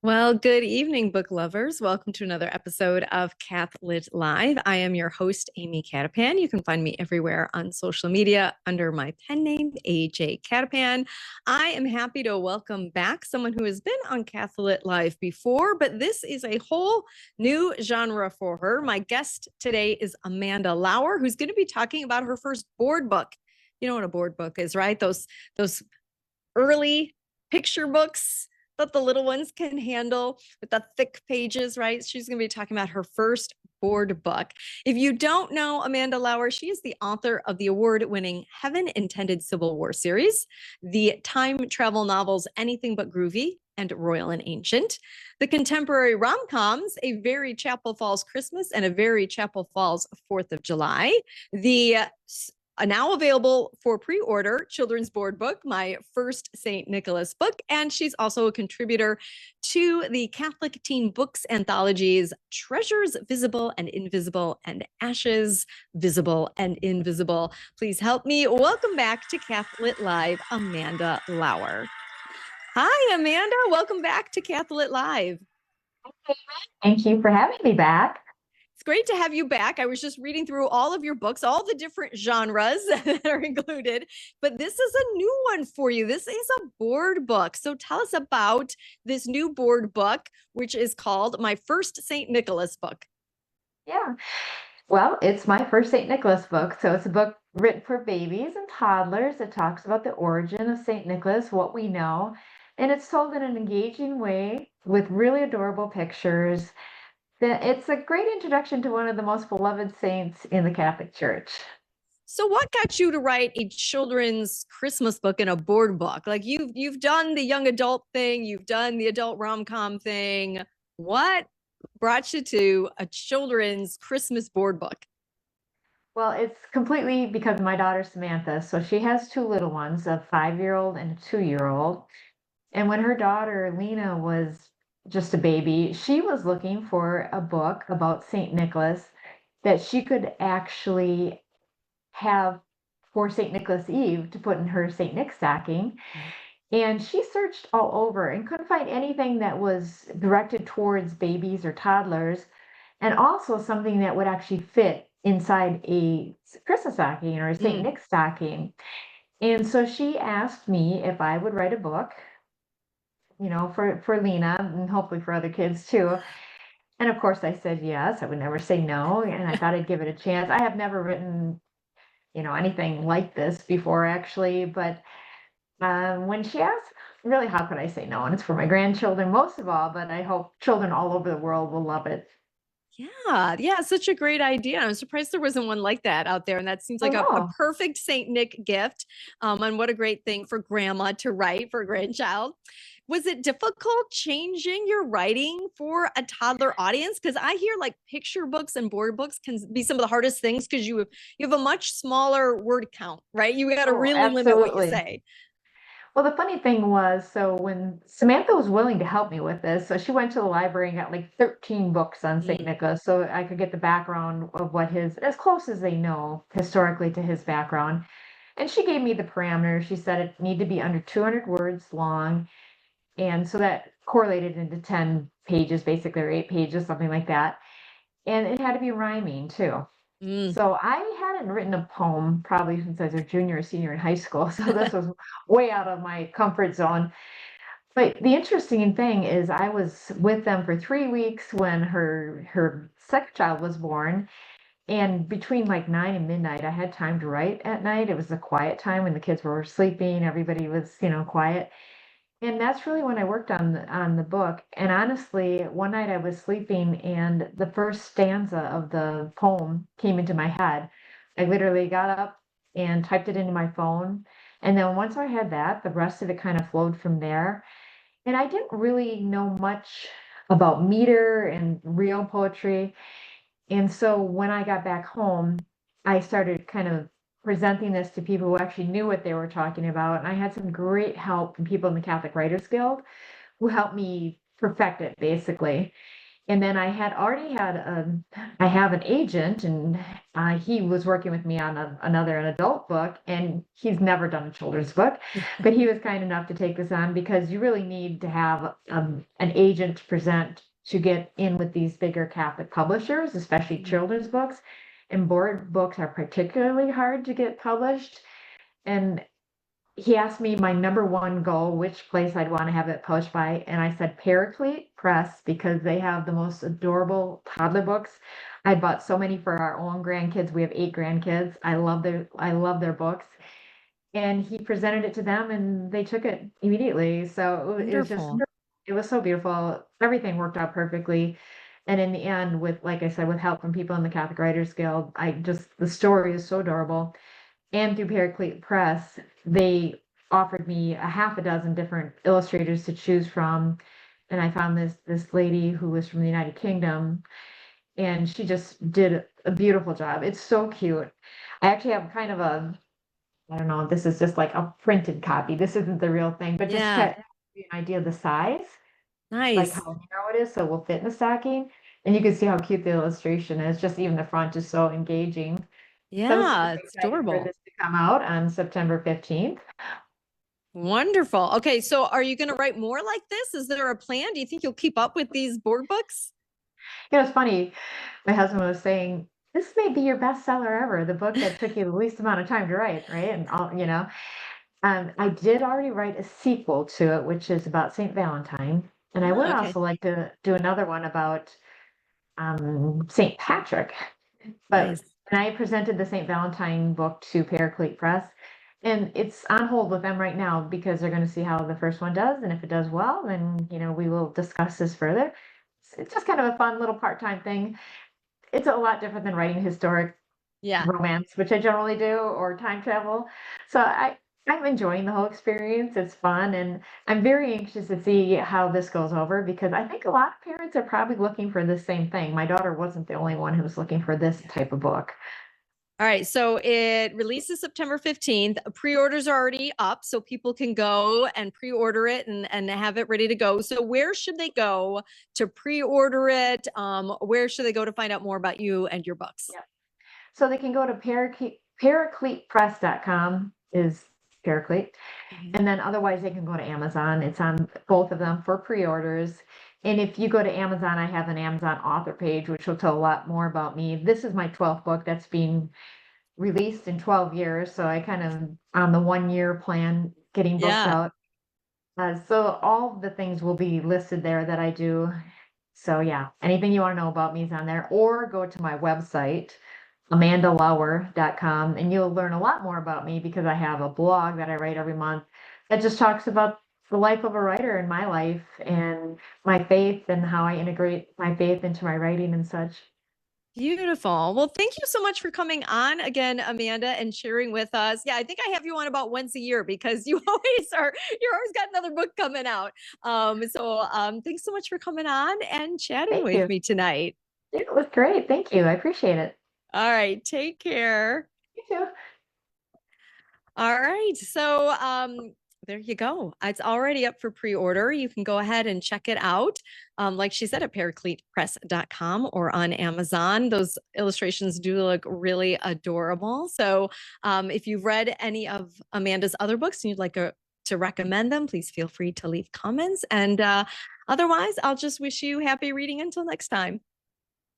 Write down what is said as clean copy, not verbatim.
Well, good evening, book lovers. Welcome to another episode of Cath-Lit Live. I am your host, Amy Cattapan. You can find me everywhere on social media under my pen name, AJ Cattapan. I am happy to welcome back someone who has been on Cath-Lit Live before, but this is a whole new genre for her. My guest today is Amanda Lauer, who's going to be talking about her first board book. You know what a board book is, right? Those early picture books that the little ones can handle with the thick pages, right? She's going to be talking about her first board book. If you don't know Amanda Lauer, she is the author of the award-winning Heaven Intended Civil War series, the time travel novels Anything But Groovy and Royal and Ancient, the contemporary rom-coms A Very Chapel Falls Christmas and A Very Chapel Falls 4th of July, the now available for pre-order children's board book, My First St. Nicholas Book, and she's also a contributor to the Catholic teen books anthologies Treasures Visible and Invisible and Ashes Visible and Invisible. Please help me welcome back to Cath-Lit Live, Amanda Lauer. Hi, Amanda. Welcome back to Cath-Lit Live. Thank you for having me back. It's great to have you back. I was just reading through all of your books, all the different genres that are included, but this is a new one for you. This is a board book. So tell us about this new board book, which is called My First St. Nicholas Book. Yeah. Well, it's my first St. Nicholas book. So it's a book written for babies and toddlers. It talks about the origin of St. Nicholas, what we know, and it's told in an engaging way with really adorable pictures. It's a great introduction to one of the most beloved saints in the Catholic Church. So what got you to write a children's Christmas book and a board book? Like you've done the young adult thing, you've done the adult rom-com thing. What brought you to a children's Christmas board book? Well, it's completely because of my daughter Samantha. So she has two little ones, a 5-year-old and a 2-year-old. And when her daughter Lena was just a baby, she was looking for a book about St. Nicholas that she could actually have for St. Nicholas Eve to put in her St. Nick stocking. And she searched all over and couldn't find anything that was directed towards babies or toddlers, and also something that would actually fit inside a Christmas stocking or a St. Nick stocking. And so she asked me if I would write a book, for Lena and hopefully for other kids too. And of course I said yes. I would never say no, and I thought I'd give it a chance. I have never written, anything like this before actually, but when she asked, really, how could I say no? And it's for my grandchildren most of all, but I hope children all over the world will love it. Yeah, such a great idea. I'm surprised there wasn't one like that out there. And that seems I like a know. perfect Saint Nick gift. And what a great thing for grandma to write for a grandchild. Was it difficult changing your writing for a toddler audience? Because I hear like picture books and board books can be some of the hardest things because you have a much smaller word count, right? You got to Oh, really limit what you absolutely. say. Well, the funny thing was, so when Samantha was willing to help me with this, so she went to the library and got like 13 books on St. Mm, Nicholas, so I could get the background of what as close as they know historically to his background. And she gave me the parameters. She said it needed to be under 200 words long. And so that correlated into 10 pages, basically, or 8 pages, something like that. And it had to be rhyming too. mm. So I hadn't written a poem probably since I was a junior or senior in high school. So this was way out of my comfort zone. But the interesting thing is I was with them for 3 weeks when her second child was born. And between like 9 and midnight, I had time to write at night. It was a quiet time when the kids were sleeping, everybody was, quiet. And that's really when I worked on the book. And honestly, one night I was sleeping and the first stanza of the poem came into my head. I literally got up and typed it into my phone. And then once I had that, the rest of it kind of flowed from there. And I didn't really know much about meter and real poetry. And so when I got back home, I started kind of presenting this to people who actually knew what they were talking about. And I had some great help from people in the Catholic Writers Guild who helped me perfect it basically. And then I had already had I have an agent, and he was working with me on an adult book, and he's never done a children's book, but he was kind enough to take this on because you really need to have an agent to present to get in with these bigger Catholic publishers, especially children's books. And board books are particularly hard to get published. And he asked me my number one goal, which place I'd want to have it published by, and I said Paraclete Press because they have the most adorable toddler books. I bought so many for our own grandkids. We have 8 grandkids. I love their books. And he presented it to them and they took it immediately. So it was just Wonderful. it was so beautiful. Everything worked out perfectly. And in the end, with like I said, with help from people in the Catholic Writers Guild, the story is so adorable. And through Paraclete Press, they offered me a half a dozen different illustrators to choose from. And I found this lady who was from the United Kingdom, and she just did a beautiful job. It's so cute. I actually have kind of I don't know, this is just like a printed copy. This isn't the real thing, but just to Yeah. kind of give you an idea of the size, like Nice. how narrow it is, so it will fit in the stocking. And you can see how cute the illustration is. Just even the front is so engaging. So I'm super Yeah, it's excited for adorable. this to come out on September 15th. Wonderful. Okay, so are you going to write more like this? Is there a plan? Do you think you'll keep up with these board books? It's funny. My husband was saying, this may be your bestseller ever, the book that took you the least amount of time to write, right? And all. I did already write a sequel to it, which is about Saint Valentine. And I would Oh, okay. also like to do another one about Saint Patrick. But Nice. and I presented the Saint Valentine book to Paraclete Press, and it's on hold with them right now because they're going to see how the first one does, and if it does well, then we will discuss this further. It's just kind of a fun little part-time thing. It's a lot different than writing historic Yeah. romance, which I generally do, or time travel. So I'm enjoying the whole experience. It's fun, and I'm very anxious to see how this goes over because I think a lot of parents are probably looking for the same thing. My daughter wasn't the only one who was looking for this type of book. All right. So it releases September 15th. Pre-orders are already up, so people can go and pre-order it and have it ready to go. So where should they go to pre-order it? Where should they go to find out more about you and your books? Yeah. So they can go to paracletepress.com is Paraclete. Mhm. And then otherwise they can go to Amazon. It's on both of them for pre-orders. And if you go to Amazon, I have an Amazon author page, which will tell a lot more about me. This is my 12th book that's being released in 12 years. So I kind of on the 1 year plan getting books Yeah. out. So all the things will be listed there that I do. So yeah, anything you want to know about me is on there, or go to my website, amandalauer.com, and you'll learn a lot more about me because I have a blog that I write every month that just talks about the life of a writer and my life and my faith and how I integrate my faith into my writing and such. Beautiful. Well, thank you so much for coming on again, Amanda, and sharing with us. Yeah, I think I have you on about once a year because you're always got another book coming out. Thanks so much for coming on and chatting Thank with you. me tonight. It was great. Thank you. I appreciate it. All right, take care. You too. All right. There you go. It's already up for pre-order. You can go ahead and check it out. Like she said, at paracletepress.com or on Amazon. Those illustrations do look really adorable. So if you've read any of Amanda's other books and you'd like to recommend them, please feel free to leave comments. And otherwise, I'll just wish you happy reading until next time.